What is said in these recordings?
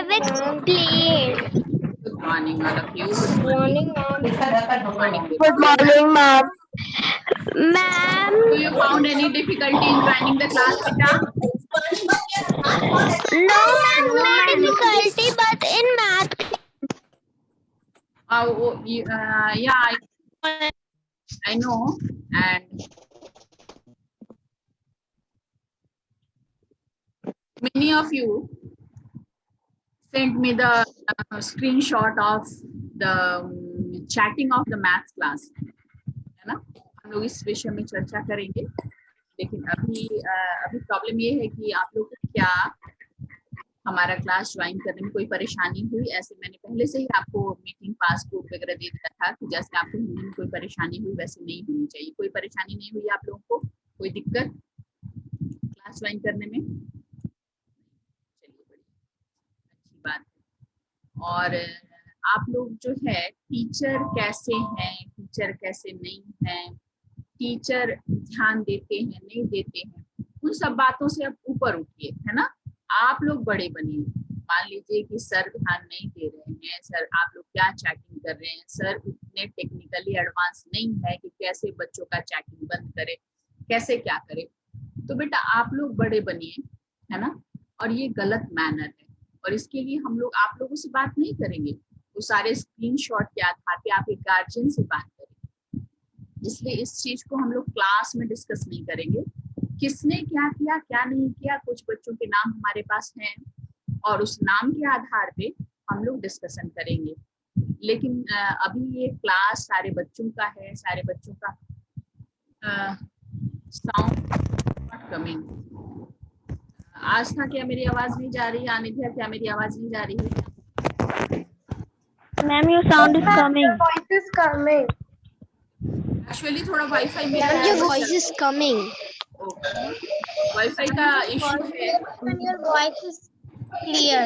have explained. Good morning, all of you. Good morning, ma'am. Good morning. Good morning, ma'am. Ma'am. Do you found any difficulty in joining the class, Beta? No, ma'am, no difficulty, but in math. Yeah, I know. And many of you sent me the screenshot of the chatting of the math class, है ना? हम लोग इस विषय में चर्चा करेंगे, लेकिन अभी प्रॉब्लम ये है कि आप लोग को क्या हमारा क्लास ज्वाइन करने में कोई परेशानी हुई? ऐसे मैंने पहले से ही आपको मीटिंग पासबुक वगैरह दे दिया था कि जैसे आपको हिंदी में कोई परेशानी हुई वैसे नहीं होनी चाहिए। कोई परेशानी नहीं हुई आप लोगों को? कोई दिक्कत क्लास ज्वाइन करने में? चलिए, बड़ी अच्छी बात है। और आप लोग जो है टीचर कैसे हैं, टीचर कैसे नहीं हैं, टीचर ध्यान देते हैं नहीं देते हैं, उन सब बातों से अब ऊपर उठिए, है ना? आप लोग बड़े बनिए। मान लीजिए कि सर ध्यान नहीं दे रहे हैं, सर आप लोग क्या चैटिंग कर रहे हैं, सर उतने टेक्निकली एडवांस नहीं है कि कैसे बच्चों का चैटिंग बंद करे, कैसे क्या करे। तो बेटा आप लोग बड़े बनिए, है ना? और ये गलत मैनर है, और इसके लिए हम लोग आप लोगों से बात नहीं करेंगे, वो सारे स्क्रीनशॉट के आधार पे आप एक गार्जियन से बात करेंगे। इसलिए इस चीज को हम लोग क्लास में डिस्कस नहीं करेंगे। किसने क्या किया क्या नहीं किया, कुछ बच्चों के नाम हमारे पास हैं और उस नाम के आधार पे हम लोग डिस्कशन करेंगे। लेकिन अभी ये क्लास सारे बच्चों का है, सारे बच्चों का साउंड नॉट कमिंग। आज था क्या मेरी आवाज नहीं जा रही है? आनिध्या क्या मेरी आवाज नहीं जा रही है? Ma'am, your sound is coming. Your voice is coming. Actually थोड़ा वाईफाई मेरा Ma'am, your voice is coming. Wifi का इशू है। And your voice is clear.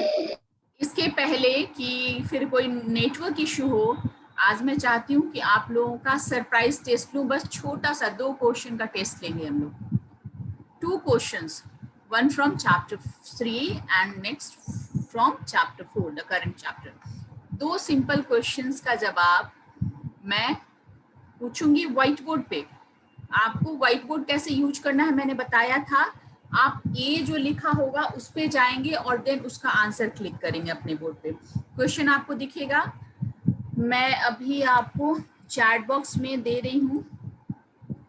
इसके पहले कि फिर कोई नेटवर्क इशू हो, आज मैं चाहती हूँ कि आप लोगों का सरप्राइज टेस्ट लूँ। बस छोटा सा 2 क्वेश्चन का टेस्ट लेंगे हम लोग। 2 questions, one from chapter 3 and next from chapter 4, the current chapter। 2 simple questions का जवाब मैं पूछूंगी व्हाइट बोर्ड पे। आपको व्हाइट बोर्ड कैसे यूज करना है मैंने बताया था। आप ए जो लिखा होगा उस पे जाएंगे और देन उसका आंसर क्लिक करेंगे अपने बोर्ड पे। क्वेश्चन आपको दिखेगा, मैं अभी आपको चैट बॉक्स में दे रही हूँ।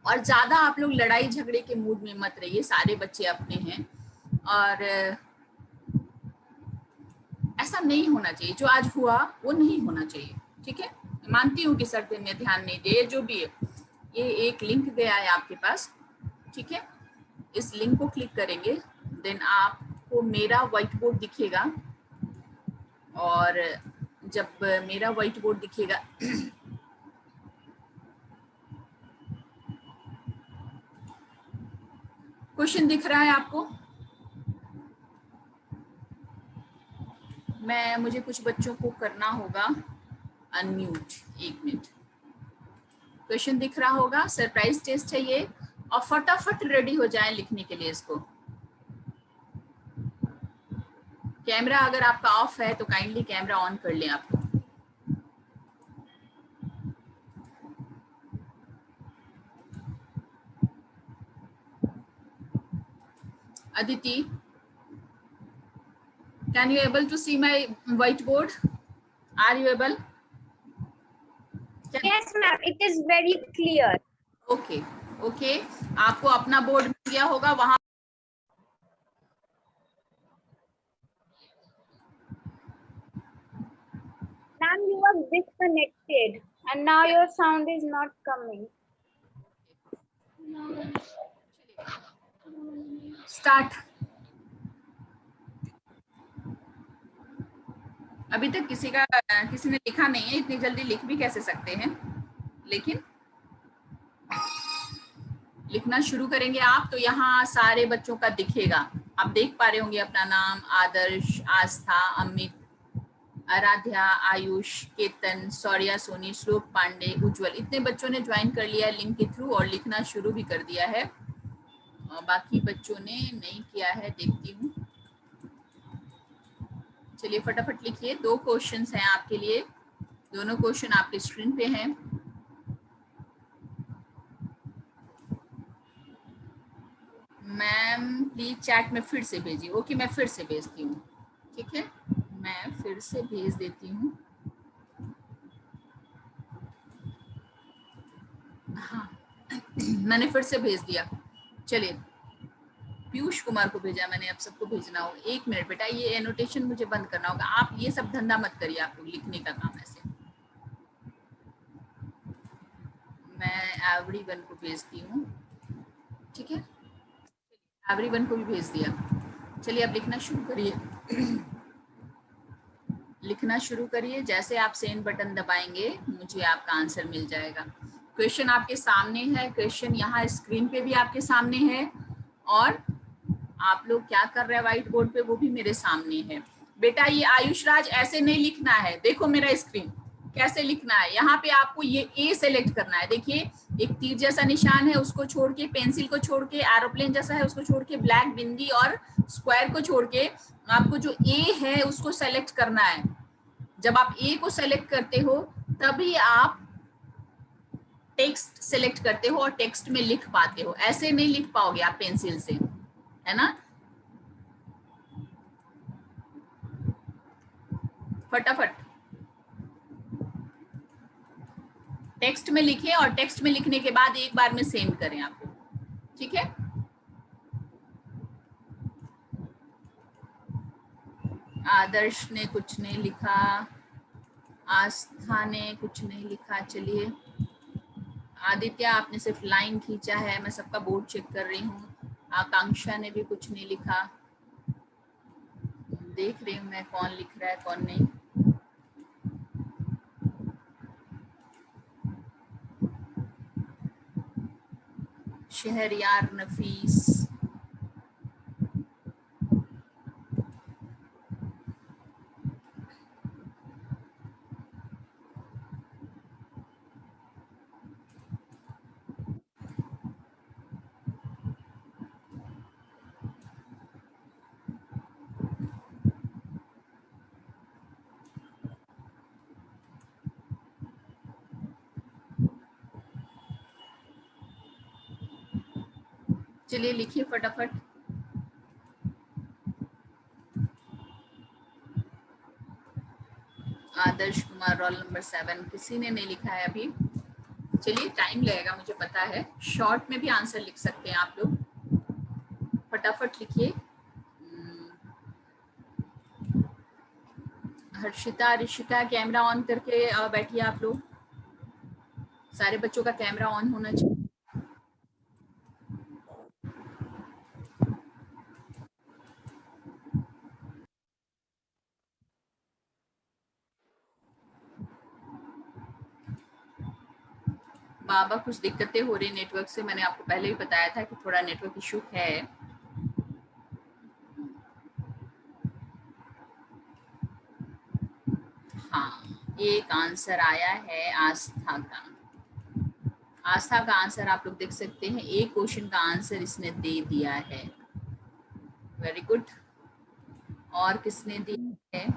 और ज्यादा आप लोग लड़ाई झगड़े के मूड में मत रहिए, सारे बच्चे अपने हैं और ऐसा नहीं होना चाहिए। जो आज हुआ वो नहीं होना चाहिए, ठीक है? मानती हूँ कि सर दिन में ध्यान नहीं दिए, जो भी है। ये एक लिंक गया है आपके पास, ठीक है? इस लिंक को क्लिक करेंगे, देन आपको मेरा व्हाइट बोर्ड दिखेगा। और जब मेरा व्हाइट बोर्ड दिखेगा क्वेश्चन दिख रहा है आपको? मुझे कुछ बच्चों को करना होगा अनम्यूट, 1 मिनट। क्वेश्चन दिख रहा होगा, सरप्राइज टेस्ट है ये, और फटाफट रेडी हो जाएं लिखने के लिए इसको। कैमरा अगर आपका ऑफ है तो काइंडली कैमरा ऑन कर लें आप। Aditi, can you able to see my whiteboard? Are you able? Yes, ma'am. It is very clear. Okay, okay. आपको अपना बोर्ड मिल गया होगा वहां। Ma'am, you are disconnected and now your sound is not coming. Start. अभी तक किसी ने लिखा नहीं है, इतनी जल्दी लिख भी कैसे सकते हैं, लेकिन लिखना शुरू करेंगे आप तो यहाँ सारे बच्चों का दिखेगा। आप देख पा रहे होंगे अपना नाम, आदर्श, आस्था, अमित, आराध्या, आयुष, केतन, सौर्या, सोनी, श्लोक पांडे, उज्जवल, इतने बच्चों ने ज्वाइन कर लिया है लिंक के थ्रू और लिखना शुरू भी कर दिया है। और बाकी बच्चों ने नहीं किया है, देखती हूँ। चलिए फटाफट लिखिए, 2 क्वेश्चंस हैं आपके लिए, दोनों क्वेश्चन आपके स्क्रीन पे हैं। मैम प्लीज चैट में फिर से भेजिए। ओके, मैं फिर से भेजती हूँ, ठीक है, मैं फिर से भेज देती हूँ। हाँ मैंने फिर से भेज दिया। चलिए, पीयूष कुमार को भेजा मैंने, अब सबको भेजना होगा। 1 मिनट बेटा, ये एनोटेशन मुझे बंद करना होगा, आप ये सब धंधा मत करिए, आप लोग लिखने का काम ऐसे। मैं एवरीवन को भेजती हूँ, ठीक है, एवरीवन को भी भेज दिया। चलिए अब लिखना शुरू करिए। लिखना शुरू करिए, जैसे आप सेंड बटन दबाएंगे मुझे आपका आंसर मिल जाएगा। क्वेश्चन आपके सामने है, क्वेश्चन यहाँ स्क्रीन पे भी आपके सामने है, और आप लोग क्या कर रहे हैं व्हाइट बोर्ड पे वो भी मेरे सामने है। बेटा ये आयुष राज ऐसे नहीं लिखना है, देखो मेरा स्क्रीन कैसे लिखना है। यहाँ पे आपको ये ए सेलेक्ट करना है, देखिए एक तीर जैसा निशान है, उसको छोड़ के, पेंसिल को छोड़ के, एरोप्लेन जैसा है उसको छोड़ के, ब्लैक बिंदी और स्क्वायर को छोड़ के आपको जो ए है उसको सेलेक्ट करना है। जब आप ए को सेलेक्ट करते हो तभी आप टेक्स्ट सेलेक्ट करते हो और टेक्स्ट में लिख पाते हो, ऐसे नहीं लिख पाओगे आप पेंसिल से, है ना। फटाफट टेक्स्ट में लिखें, और टेक्स्ट में लिखने के बाद एक बार में सेंड करें आपको, ठीक है। आदर्श ने कुछ नहीं लिखा, आस्था ने कुछ नहीं लिखा। चलिए आदित्य आपने सिर्फ लाइन खींचा है, मैं सबका बोर्ड चेक कर रही हूँ। आकांक्षा ने भी कुछ नहीं लिखा, देख रही हूँ मैं कौन लिख रहा है कौन नहीं। शहरयार नफीस, चलिए लिखिए फटाफट। आदर्श कुमार रोल नंबर 7, किसी ने नहीं लिखा है अभी। चलिए टाइम लगेगा मुझे पता है, शॉर्ट में भी आंसर लिख सकते हैं आप लोग, फटाफट लिखिए। हर्षिता, ऋषिका कैमरा ऑन करके बैठिए आप लोग, सारे बच्चों का कैमरा ऑन होना चाहिए। बाबा कुछ दिक्कतें हो रही नेटवर्क से, मैंने आपको पहले भी बताया था कि थोड़ा नेटवर्क इशू है। हाँ, एक आंसर आया है आस्था का। आस्था का आंसर आप लोग देख सकते हैं, एक क्वेश्चन का आंसर इसने दे दिया है, वेरी गुड। और किसने दिया है,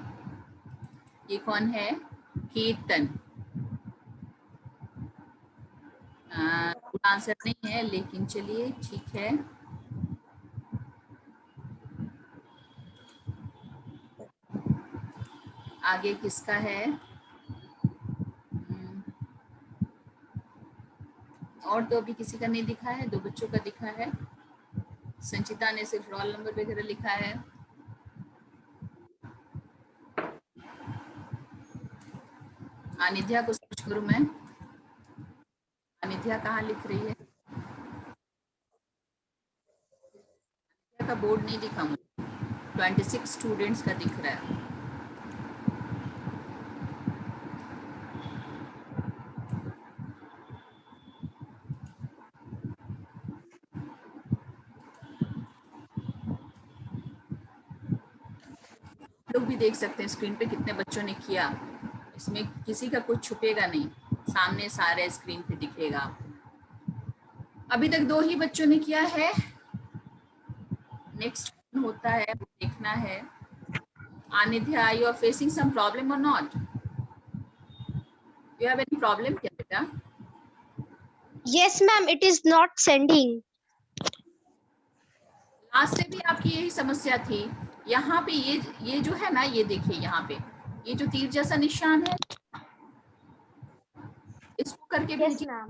ये कौन है, कीर्तन। आंसर नहीं है लेकिन चलिए ठीक है। आगे किसका है, और तो अभी किसी का नहीं दिखा है, 2 बच्चों का दिखा है। संचिता ने सिर्फ रोल नंबर वगैरह लिखा है। अनिध्या को सर्च करूं मैं, अनिध्या कहाँ लिख रही है, अनिध्या का बोर्ड नहीं दिखा मुझे, 26 स्टूडेंट्स का दिख रहा है। लोग भी देख सकते हैं स्क्रीन पे कितने बच्चों ने किया, इसमें किसी का कुछ छुपेगा नहीं, सामने सारे स्क्रीन पे दिखेगा। अभी तक 2 ही बच्चों ने किया है, नेक्स्ट होता है वो देखना है। Anidhya, you are facing some problem or not? You have any problem क्या बेटा? Yes, ma'am. It is not sending. Last से भी आपकी यही समस्या थी. यहाँ पे ये जो है ना, ये देखिए यहाँ पे ये जो तीर जैसा निशान है, इसको करके Yes, भेजिए. ma'am.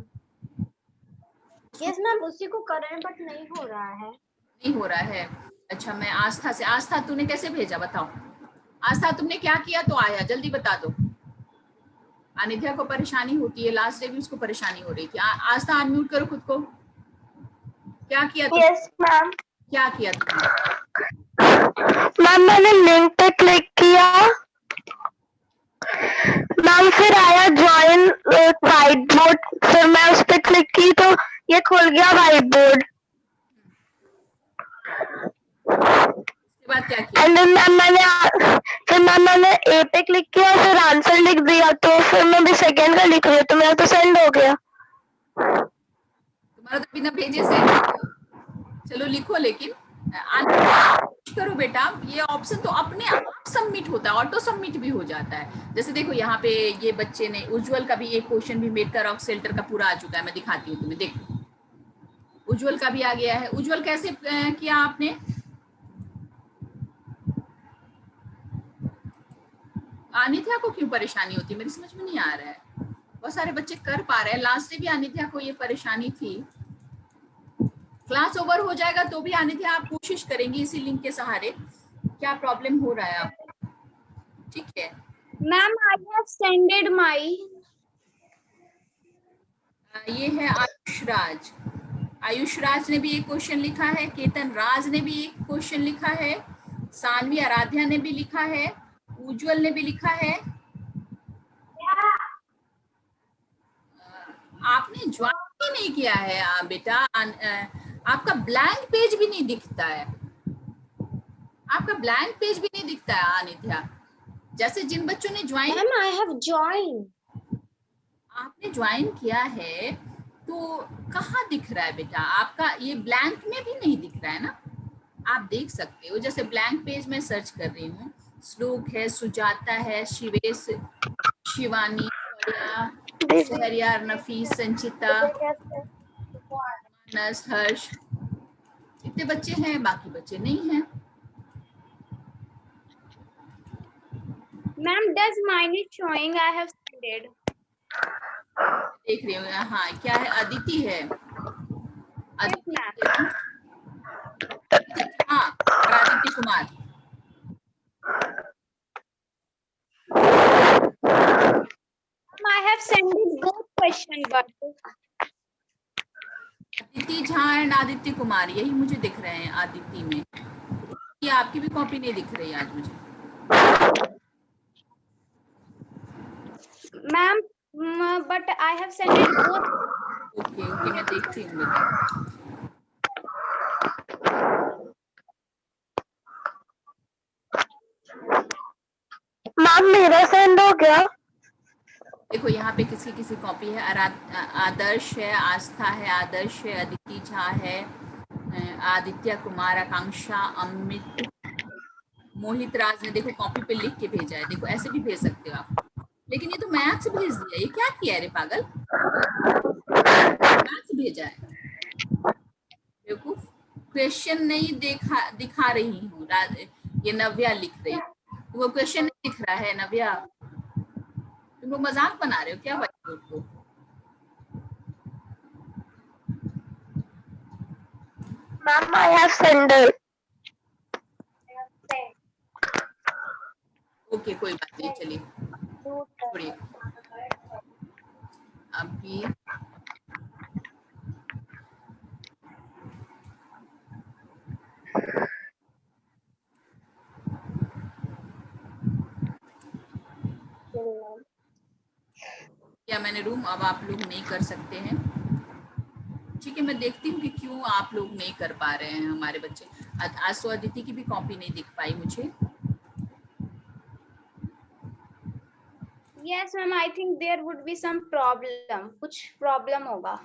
Yes, ma'am. उसी को कर रहे हैं बट नहीं हो रहा है. नहीं हो रहा है. अच्छा, मैं आस्था से. आस्था, तूने कैसे भेजा बताओ? आस्था, तुमने क्या किया तो आया? जल्दी बता दो. अनिध्या को परेशानी होती है, लास्ट डे भी उसको परेशानी हो रही थी. आस्था, अनम्यूट करो खुद को. क्या किया तुमने? Yes, ma'am. क्या किया तुमने? मैम मैंने लिंक पे क्लिक किया. मैम फिर आया ज्वाइन व्हाइट बोर्ड. फिर मैं उस पे क्लिक की तो ये खुल गया व्हाइट बोर्ड. उसके बाद क्या किया? एंड देन मैंने ए पे क्लिक किया, फिर आंसर लिख दिया. तो फिर मैं भी सेकंड का लिख रही हूँ तो मेरा तो सेंड हो गया. तुम्हारा तो बिना भेजे से. चलो लिखो, लेकिन करो बेटा. ये ऑप्शन तो अपने आप सबमिट होता है, ऑटो सबमिट भी हो जाता है. जैसे देखो यहाँ पे ये बच्चे ने, उज्जवल का भी एक क्वेश्चन भी मेडका रॉक शेल्टर का पूरा आ चुका है. मैं दिखाती हूँ तुम्हें, देखो उज्जवल का भी आ गया है. उज्जवल कैसे किया आपने? अनिध्या को क्यों परेशानी होती है मेरी समझ में नहीं आ रहा है. बहुत सारे बच्चे कर पा रहे हैं. लास्ट भी अनिध्या को ये परेशानी थी. क्लास ओवर हो जाएगा तो भी अनिध्या आप कोशिश करेंगी इसी लिंक के सहारे. क्या प्रॉब्लम हो रहा है आपको? ठीक है मैम, आई हैव सेंडेड माई. ये है आयुष राज. आयुष राज ने भी एक क्वेश्चन लिखा है. केतन राज ने भी एक क्वेश्चन लिखा है. सानवी आराध्या ने भी लिखा है. उज्जवल ने भी लिखा है. आपने ज्वाइन ही नहीं किया है बेटा. आपका ब्लैंक पेज भी नहीं दिखता है. आपका ब्लैंक पेज भी नहीं दिखता है अनिध्या. जैसे जिन बच्चों ने join, ma'am I have join. आपने ज्वाइन किया है तो कहाँ दिख रहा है बेटा? आपका ये ब्लैंक में भी नहीं दिख रहा है ना. आप देख सकते हो. जैसे ब्लैंक पेज में सर्च कर रही हूँ. श्लोक है, सुजाता है, शिवेश, शिवानी, सहरियार, नफीस, संचिता, मानस, हर्ष, इतने बच्चे हैं. बाकी बच्चे नहीं हैं. Ma'am, does mine is showing I have sended? देख रही हूँ. हाँ, क्या है? अदिति है. अदिति, हाँ, Aditya Kumar. I have sended both question, but Aditi Jha and Aditya Kumar, यही मुझे दिख रहे हैं. आदित्य में ये आपकी भी कॉपी नहीं दिख रही आज मुझे. ma'am, but I have sended both. Okay okay, मैं देखती हूँ बेटा. मैम मेरा सेंड हो गया. देखो यहाँ पे किसी किसी कॉपी है. आदर्श है, आस्था है, आदर्श है, अदिति झा है, आदित्य कुमार, आकांक्षा, अमित, मोहित राज ने देखो कॉपी पे लिख के भेजा है. देखो ऐसे भी भेज सकते हो आप. लेकिन ये तो मैथ्स भेज दिया. ये क्या किया है रे पागल? मैथ्स भेजा है. देखो क्वेश्चन नहीं दिखा रही हूँ. ये नव्या लिख रही है. वो क्वेश्चन नहीं दिख रहा है नव्या. तुम लोग मजाक बना रहे हो क्या बच्चों को? Ma'am I have सेंडेड. ओके कोई बात नहीं, चलिए छोड़िए अभी. क्या मैंने रूम अब आप लोग नहीं कर सकते हैं? ठीक है, मैं देखती हूँ कि क्यों आप लोग नहीं कर पा रहे हैं हमारे बच्चे. आसो अदिति की भी कॉपी नहीं दिख पाई मुझे. Yes, ma'am. I think there would be some problem. कुछ problem होगा.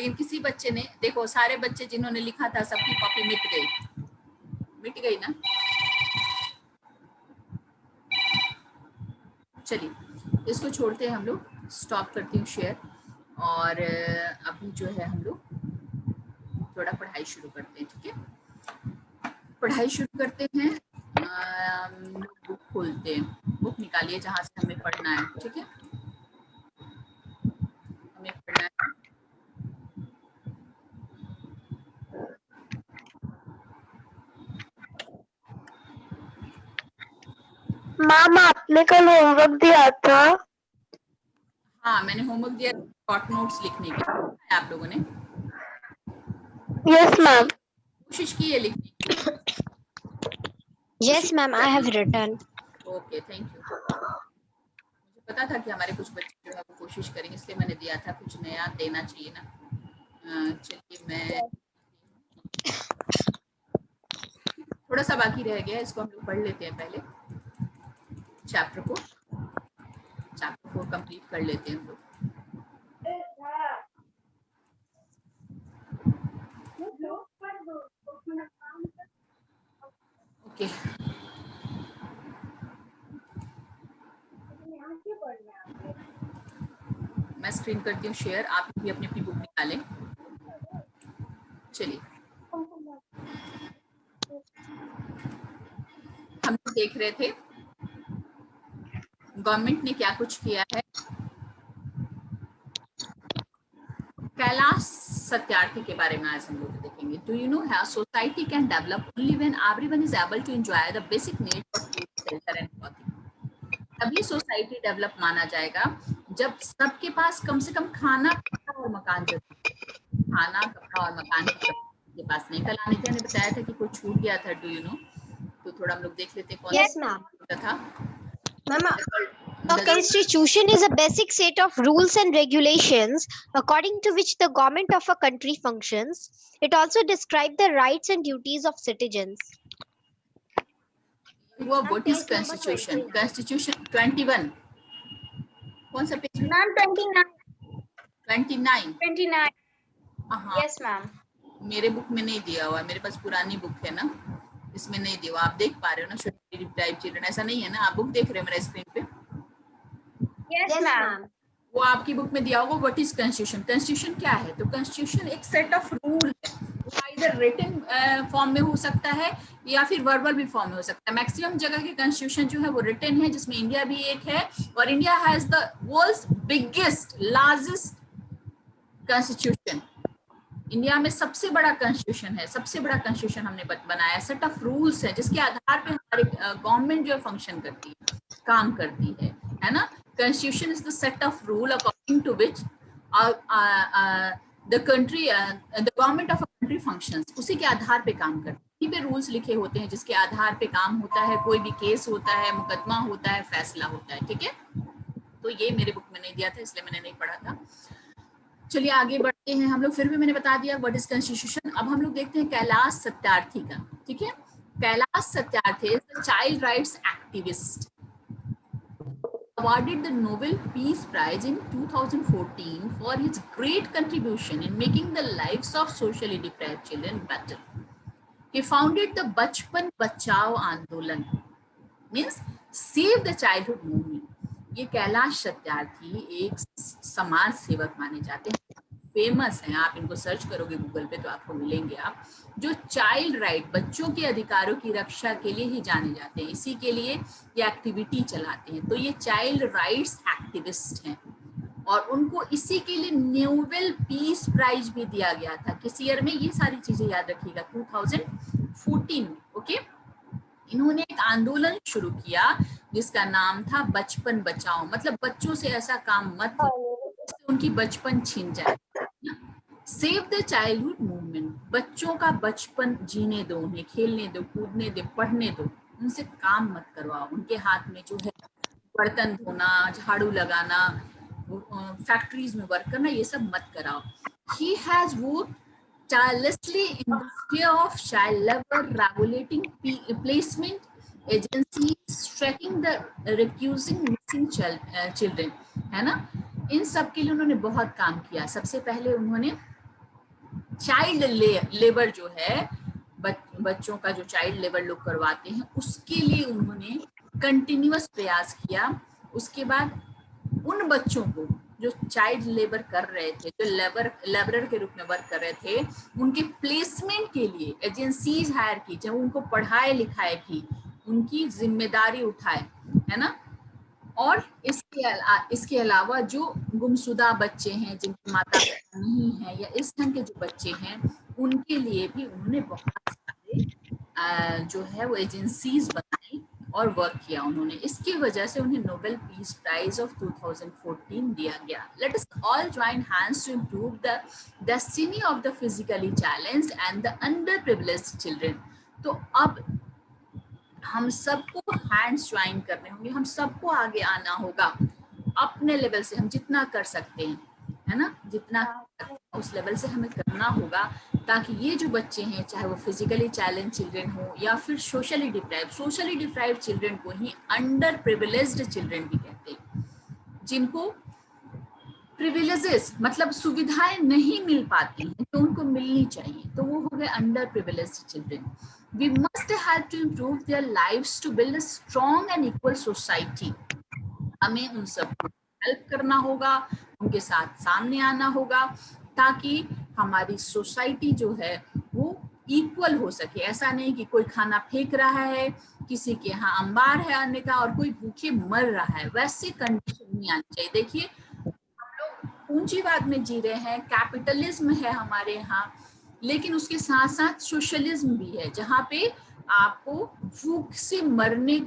लेकिन किसी बच्चे ने, देखो सारे बच्चे जिन्होंने लिखा था सबकी कॉपी मिट गई ना। चलिए इसको छोड़ते हैं हम लोग, स्टॉप करती हूँ शेयर, और अभी जो है हम लोग थोड़ा पढ़ाई शुरू करते हैं। ठीक है, पढ़ाई शुरू करते हैं। बुक खोलते हैं, बुक निकालिए जहाँ से हमें पढ़ना है। ठीक है, हमें पढ़ना है मैम आपने कल होमवर्क दिया था। हाँ मैंने होमवर्क दिया शॉर्ट नोट्स लिखने के, आप लोगों ने यस मैम। कोशिश की है लिखने की? Yes, ma'am, I have written. Okay thank you. मुझे पता था कि हमारे कुछ बच्चे जो है वो कोशिश करेंगे, इसलिए मैंने दिया था, कुछ नया देना चाहिए ना। चलिए मैं थोड़ा सा बाकी रह गया, इसको हम लोग पढ़ लेते हैं पहले, चैप्टर को कंप्लीट कर लेते हैं हम लोग। ओके मैं स्क्रीन करती हूँ शेयर, आप भी अपनी अपनी बुक निकालें। चलिए हम लोग देख रहे थे गवर्नमेंट ने क्या कुछ किया है। कैलाश सत्यार्थी के बारे में आज हम लोग देखेंगे। Do you know how society can develop only when everyone is able to enjoy the basic needs of food, shelter and clothing. तभी सोसाइटी डेवलप माना जाएगा जब सबके पास कम से कम खाना, कपड़ा और मकान खाना, कपड़ा और मकान के पास नहीं। कल आनिता ने बताया था कि कुछ छूट गया था, डू यू नो? तो थोड़ा हम लोग देख लेते हैं कौन Yes, ma'am. था। Ma'am, a constitution is a basic set of rules and regulations according to which the government of a country functions. It also describes the rights and duties of citizens. What is constitution? Constitution 21 कौन सा page? Ma'am, 29. 29। हाँ Yes, ma'am. मेरे book में नहीं दिया हुआ, मेरे पास पुरानी बुक है ना, इसमें नहीं दिया हुआ। आप देख पा रहे हो ना छोटी टाइप चिल्ड्रन, ऐसा नहीं है ना? आप बुक देख रहे हो मेरा स्क्रीन पे? Yes, ma'am. वो आपकी बुक में दिया होगा। What is constitution? कॉन्स्टिट्यूशन क्या है? तो कॉन्स्टिट्यूशन एक सेट ऑफ रूल है, वो आइदर रिटन फॉर्म में हो सकता है या फिर वर्बल भी फॉर्म में हो सकता है। मैक्सिमम जगह के कॉन्स्टिट्यूशन जो है वो रिटन है, जिसमें इंडिया भी एक है, और India has the world's biggest largest constitution. India में सबसे बड़ा कॉन्स्टिट्यूशन है, सबसे बड़ा कॉन्स्टिट्यूशन हमने बनाया। सेट ऑफ रूल्स है जिसके आधार पे हमारी गवर्नमेंट जो है फंक्शन करती है, काम करती है ना। Constitution is the set of rule according to which the government of a country functions. उसी के आधार पे काम करते हैं, इसी पे रूल्स लिखे होते हैं जिसके आधार पे काम होता है। कोई भी केस होता है, मुकदमा होता है, फैसला होता है। ठीक है, तो ये मेरे बुक में नहीं दिया था इसलिए मैंने नहीं पढ़ा था। चलिए आगे बढ़ते हैं हम लोग। फिर भी मैंने बता दिया व्हाट इज कॉन्स्टिट्यूशन। अब हम लोग देखते हैं कैलाश सत्यार्थी का। ठीक है, Kailash Satyarthi is the child rights activist, awarded the Nobel Peace Prize in 2014 for his great contribution in making the lives of socially deprived children better. He founded the Bachpan Bachao Andolan, means Save the Childhood Movement. ये कैलाश सत्यार्थी एक समाज सेवक माने जाते हैं, famous हैं। आप इनको सर्च करोगे गूगल पे तो आपको मिलेंगे आप, जो चाइल्ड राइट, बच्चों के अधिकारों की रक्षा के लिए ही जाने जाते हैं। इसी के लिए ये एक्टिविटी चलाते हैं। तो ये चाइल्ड राइट्स एक्टिविस्ट हैं और उनको इसी के लिए नोबेल पीस प्राइज भी दिया गया था। किस ईयर में? ये सारी चीजें याद रखिएगा, 2014 में। ओके, इन्होंने एक आंदोलन शुरू किया जिसका नाम था बचपन बचाओ, मतलब बच्चों से ऐसा काम मत जिससे उनकी बचपन छीन जाए। सेव द चाइल्डहुड मूवमेंट, बच्चों का बचपन जीने दो, उन्हें खेलने दो, कूदने दो, पढ़ने दो, उनसे काम मत करवाओ। उनके हाथ में जो है बर्तन धोना, झाड़ू लगाना, फैक्ट्रीज में वर्क करना, ये सब मत कराओ। He has worked tirelessly in the sphere of child labor, regulating placement agencies, tracking the recusing missing children, है ना। इन सब के लिए उन्होंने बहुत काम किया। सबसे पहले उन्होंने चाइल्ड लेबर जो है, बच्चों का जो चाइल्ड लेबर लोग करवाते हैं, उसके लिए उन्होंने कंटिन्यूअस प्रयास किया। उसके बाद उन बच्चों को जो चाइल्ड लेबर कर रहे थे, जो लेबरर के रूप में वर्क कर रहे थे, उनके प्लेसमेंट के लिए एजेंसीज हायर की, जब उनको पढ़ाए लिखाए की, उनकी जिम्मेदारी उठाए, है ना। और इसके अलावा जो गुमशुदा बच्चे हैं, जिनके माता पिता नहीं है, या इस ढंग के जो बच्चे हैं, उनके लिए भी उन्होंने बहुत सारे जो है वो एजेंसीज बनाई और वर्क किया उन्होंने। इसकी वजह से उन्हें नोबेल पीस प्राइज ऑफ 2014 दिया गया। Let us all join hands to improve the destiny of the physically challenged and the underprivileged children. तो अब हम सबको हैंड्स ज्वाइन करने होंगे, हम सबको आगे आना होगा अपने लेवल से, हम जितना कर सकते हैं, है ना, जितना उस लेवल से हमें करना होगा, ताकि ये जो बच्चे हैं, चाहे वो फिजिकली चैलेंज चिल्ड्रन हो या फिर सोशली डिप्राइव्ड चिल्ड्रन को ही अंडर प्रिविलेज्ड चिल्ड्रन भी कहते हैं, जिनको प्रिविलेजेस मतलब सुविधाएं नहीं मिल पाती हैं तो उनको मिलनी चाहिए, तो वो हो गए under privileged children. We must help to improve their lives to build a strong and equal society. हमें उन सबको हेल्प करना होगा, उनके साथ सामने आना होगा, ताकि हमारी सोसाइटी जो है वो इक्वल हो सके। ऐसा नहीं कि कोई खाना फेंक रहा है, किसी के यहाँ अंबार है आने का और कोई भूखे मर रहा है, वैसे कंडीशन नहीं आनी चाहिए। देखिए हम लोग पूंजीवाद में जी रहे हैं, कैपिटलिज्म है हमारे यहाँ, लेकिन उसके साथ साथ सोशलिज्म भी है, जहाँ पे आपको भूख से मरने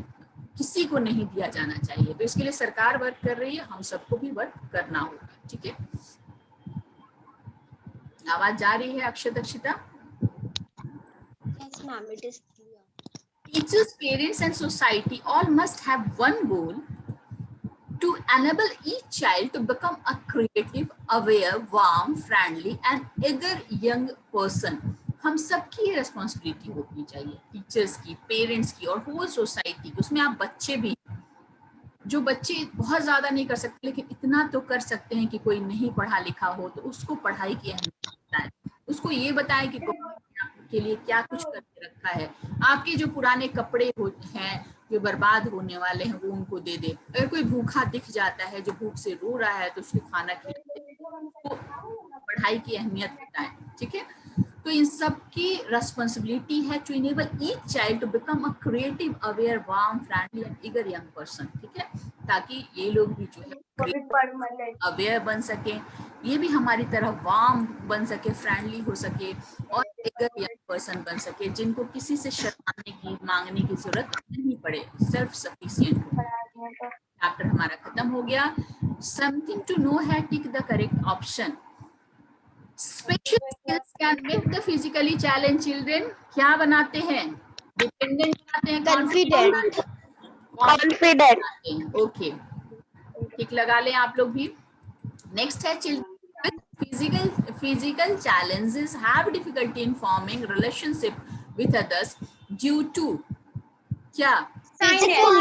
किसी को नहीं दिया जाना चाहिए। तो इसके लिए सरकार वर्क कर रही है, हम सबको भी वर्क करना होगा, ठीक है। आवाज जा रही है अक्षता? Yes, ma'am, it is clear. Teachers, parents and society all must have one goal: to enable each child to become a creative, aware, warm, friendly and eager young person. हम सबकी ये रेस्पॉन्सिबिलिटी होनी चाहिए, टीचर्स की, parents की और whole society की। उसमें आप बच्चे भी, जो बच्चे बहुत ज्यादा नहीं कर सकते लेकिन इतना तो कर सकते हैं कि कोई नहीं पढ़ा लिखा हो तो उसको पढ़ाई की अहमियत बताएं, उसको ये बताएं कि के लिए क्या कुछ करके रखा है। आपके जो पुराने कपड़े हैं जो बर्बाद होने वाले हैं वो उनको दे दे। अगर कोई भूखा दिख जाता है जो भूख से रो रहा है तो उसको खाना खिलाए, तो पढ़ाई की अहमियत बताएं, ठीक है। तो इन सब की रेस्पॉन्सिबिलिटी है to enable each child to become a creative, aware, warm, friendly and eager young person, ठीक है, ताकि ये लोग भी जो है अवेयर बन सके, ये भी हमारी तरह वार्म बन सके, फ्रेंडली हो सके और ईगर यंग पर्सन बन सके, जिनको किसी से शर्माने की, मांगने की जरूरत नहीं पड़े, सेल्फ सफिशिएंट हो। चैप्टर हमारा खत्म हो गया। समथिंग टू नो है, tick the correct option. Special skills can make the physically challenged children क्या बनाते हैं? Dependent बनाते हैं, Confident. ओके, ठीक लगा लें आप लोग भी। नेक्स्ट है, children with physical challenges have difficulty in forming relationship with others due to क्या? Physical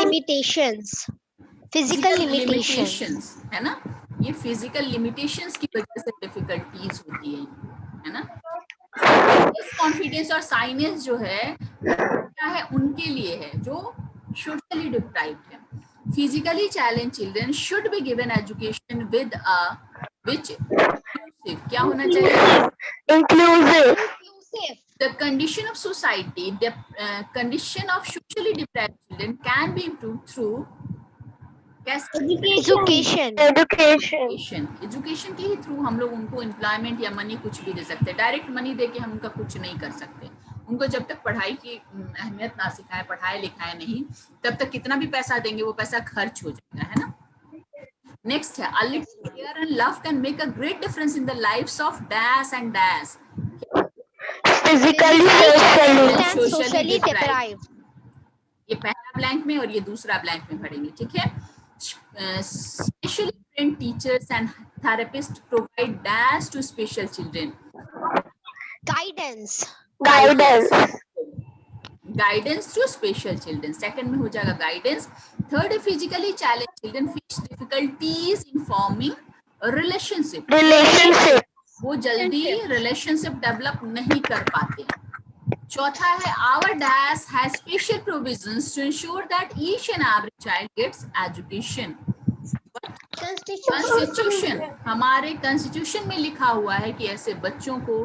limitations, है ना, ये फिजिकल लिमिटेशंस की वजह से डिफिकल्टीज होती है ना। कॉन्फिडेंस और साइनेंस जो है क्या है, उनके लिए है जो सोशली डिप्राइव्ड है। Physically challenge children should be given education with a which क्या होना चाहिए? Inclusive. The condition of society, the condition of socially deprived children can be improved through education. Education के ही थ्रू हम लोग उनको एम्प्लॉयमेंट या money कुछ भी दे सकते हैं। डायरेक्ट मनी दे के हम उनका कुछ नहीं कर सकते। उनको जब तक पढ़ाई की अहमियत ना सिखाए, पढ़ाए लिखाए नहीं, तब तक कितना भी पैसा देंगे वो पैसा खर्च हो जाएगा, है ना। नेक्स्ट है, a little care and love can make a great difference in the lives of dash and dash. Physically, socially deprived. ये पहला ब्लैंक में और ये दूसरा ब्लैंक में भरेंगे, ठीक है। Specially trained teachers and therapists provide dash to special children. Guidance to special children. Second में हो जाएगा गाइडेंस। थर्ड है, physically challenge children face difficulties in forming relationship. वो जल्दी रिलेशनशिप डेवलप नहीं कर पाते। चौथा है our dash has special provisions to ensure that each and every child gets education. Constitution, हमारे कॉन्स्टिट्यूशन में लिखा हुआ है कि ऐसे बच्चों को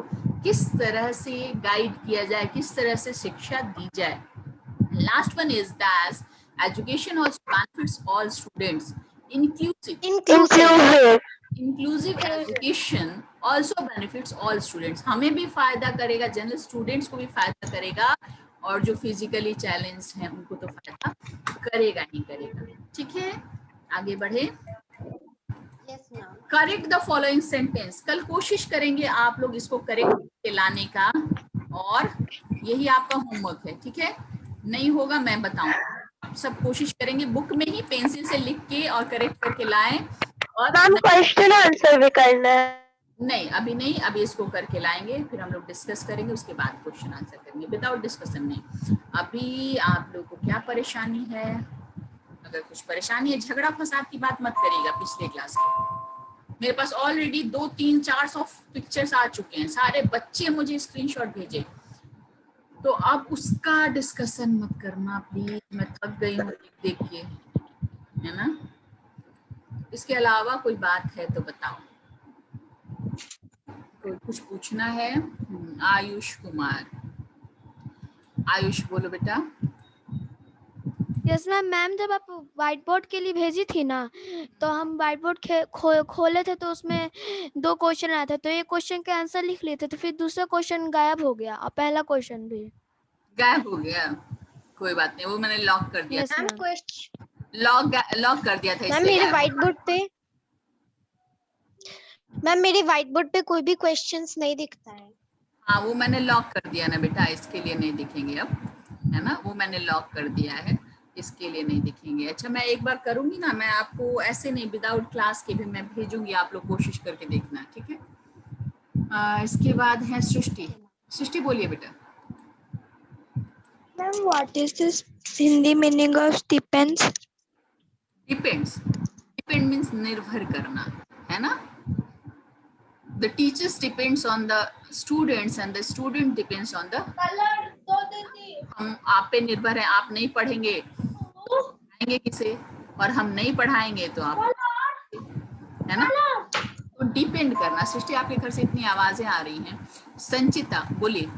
किस तरह से गाइड किया जाए, किस तरह से शिक्षा दी जाए। Last one is that education also benefits all students. Inclusive education also benefits all students. हमें भी फायदा करेगा, जनरल स्टूडेंट्स को भी फायदा करेगा, और जो फिजिकली चैलेंज्ड हैं उनको तो फायदा करेगा ही करेगा। ठीक है, आगे बढ़े। Correct the following sentence. कल कोशिश करेंगे आप लोग इसको करेक्ट करके लाने का, और यही आपका होमवर्क है। ठीक है, नहीं होगा मैं बताऊंगा, सब कोशिश करेंगे बुक में ही पेंसिल से लिख के और करेक्ट करके लाएं। और मैम क्वेश्चन आंसर भी करना है? नहीं अभी नहीं, अभी इसको करके लाएंगे, फिर हम लोग डिस्कस करेंगे, उसके बाद क्वेश्चन आंसर करेंगे, विदाउट डिस्कशन नहीं। अभी आप लोग को क्या परेशानी है? अगर कुछ परेशानी है, झगड़ा फसाद की बात मत करिएगा। पिछले क्लास के मेरे पास ऑलरेडी 200-300-400 पिक्चर्स आ चुके हैं, सारे बच्चे मुझे स्क्रीनशॉट भेजे, तो अब उसका डिस्कशन मत करना प्लीज, मैं थक गई हूँ देख के, है ना। इसके अलावा कोई बात है तो बताओ, कोई कुछ पूछना है? आयुष कुमार, आयुष बोलो बेटा। Yes ma'am. मैम जब आप व्हाइट बोर्ड के लिए भेजी थी ना, तो हम व्हाइट बोर्ड खोले थे, तो उसमें 2 क्वेश्चन आया था, तो एक क्वेश्चन के आंसर लिख लिए थे, तो फिर दूसरा क्वेश्चन गायब हो गया और पहला क्वेश्चन भी गायब हो गया। कोई बात नहीं, वो मैंने लॉक कर दिया था। लॉक कर दिया था। मैम मेरे व्हाइट बोर्ड पे, मैम मेरे व्हाइट बोर्ड पे कोई भी क्वेश्चंस नहीं दिखता है। हाँ वो मैंने लॉक कर दिया ना बेटा, इसके लिए नहीं दिखेंगे अब, है ना, वो मैंने लॉक कर दिया है, इसके लिए नहीं दिखेंगे। अच्छा मैं एक बार करूंगी ना, मैं आपको ऐसे नहीं, विदाउट क्लास के भी मैं भेजूंगी, आप लोग कोशिश करके देखना। ठीक है, इसके बाद है सृष्टि। सृष्टि बोलिए बेटा। Ma'am, what is this Hindi meaning of depends? Depends, depend means निर्भर करना, है ना। The teachers depends on the students and the student depends on the, हम आप पे निर्भर है, आप नहीं पढ़ेंगे तो पढ़ाएंगे किसे, और हम नहीं पढ़ाएंगे तो आप, है ना। तो डिपेंड करना। सृष्टि आपके घर से इतनी आवाजें आ रही हैं। संचिता बोलिए।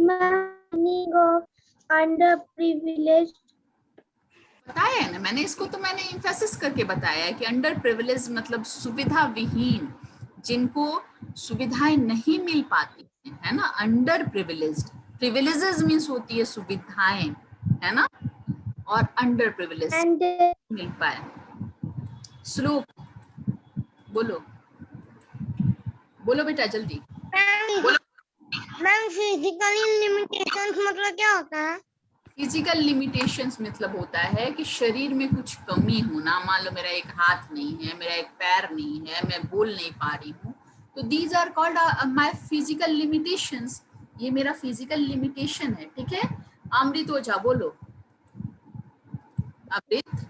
Meaning of underprivileged. बताया है ना मैंने, इसको तो मैंने इम्फेसिस करके बताया है कि अंडर प्रिविलेज मतलब सुविधा विहीन, जिनको सुविधाएं नहीं मिल पाती है ना, अंडर प्रिविलेज्ड। प्रिविलेजेस मीन्स होती है सुविधाएं, है ना, और अंडर प्रिविलेज मिल पाए। श्लोक बोलो, बोलो बेटा जल्दी बोलो। मैम फिजिकली लिमिटेशंस मतलब क्या होता है? फिजिकल लिमिटेशंस मतलब होता है कि शरीर में कुछ कमी होना। मान लो मेरा एक हाथ नहीं है, मेरा एक पैर नहीं है, मैं बोल नहीं पा रही हूँ, तो these are called my physical limitations. ये मेरा फिजिकल लिमिटेशन है। ठीक है, अमृत ओझा बोलो। अमृत